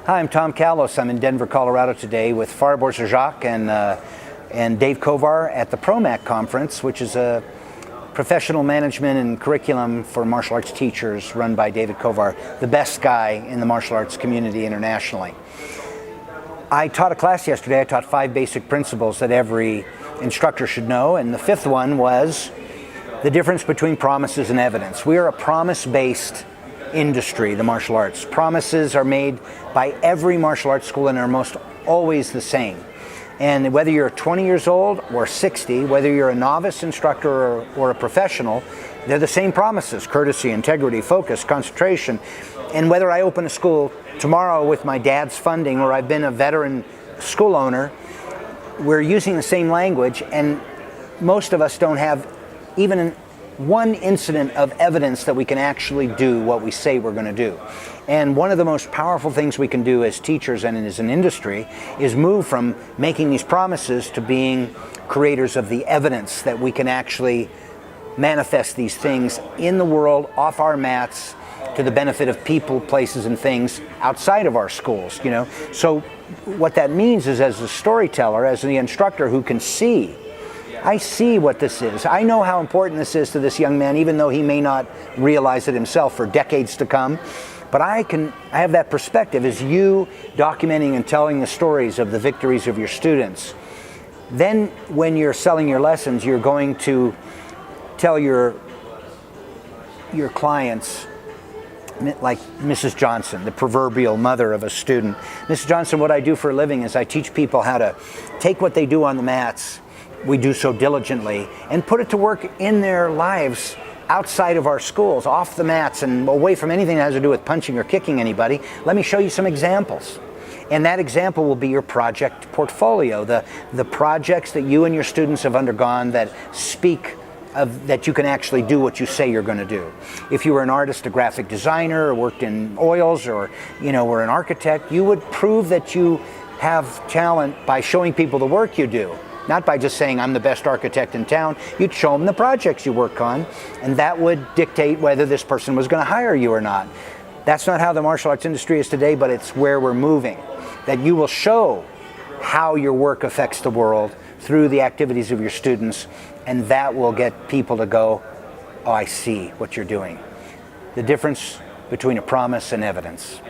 Hi, I'm Tom Callos. I'm in Denver, Colorado today with Fair Oaks Blvd and Dave Kovar at the ProMAC conference, which is a professional management and curriculum for martial arts teachers run by David Kovar, the best guy in the martial arts community internationally. I taught a class yesterday. I taught 5 basic principles that every instructor should know, and the 5th one was the difference between promises and evidence. We are a promise-based industry, the martial arts. Promises are made by every martial arts school and are most always the same. And whether you're 20 years old or 60, whether you're a novice instructor or a professional, they're the same promises: courtesy, integrity, focus, concentration. And whether I open a school tomorrow with my dad's funding or I've been a veteran school owner, we're using the same language, and most of us don't have even one incident of evidence that we can actually do what we say we're going to do. And one of the most powerful things we can do as teachers and as an industry is move from making these promises to being creators of the evidence that we can actually manifest these things in the world, off our mats, to the benefit of people, places, and things outside of our schools, you know. So what that means is, as a storyteller, as the instructor who can see, I see what this is. I know how important this is to this young man, even though he may not realize it himself for decades to come. But I have that perspective as you documenting and telling the stories of the victories of your students. Then when you're selling your lessons, you're going to tell your clients, like Mrs. Johnson, the proverbial mother of a student. Mrs. Johnson, what I do for a living is I teach people how to take what they do on the mats, we do so diligently, and put it to work in their lives outside of our schools, off the mats and away from anything that has to do with punching or kicking anybody. Let me show you some examples. And that example will be your project portfolio, the projects that you and your students have undergone that speak of that you can actually do what you say you're going to do. If you were an artist, a graphic designer, or worked in oils, or were an architect, you would prove that you have talent by showing people the work you do. Not by just saying, I'm the best architect in town. You'd show them the projects you work on, and that would dictate whether this person was going to hire you or not. That's not how the martial arts industry is today, but it's where we're moving. That you will show how your work affects the world through the activities of your students, and that will get people to go, oh, I see what you're doing. The difference between a promise and evidence.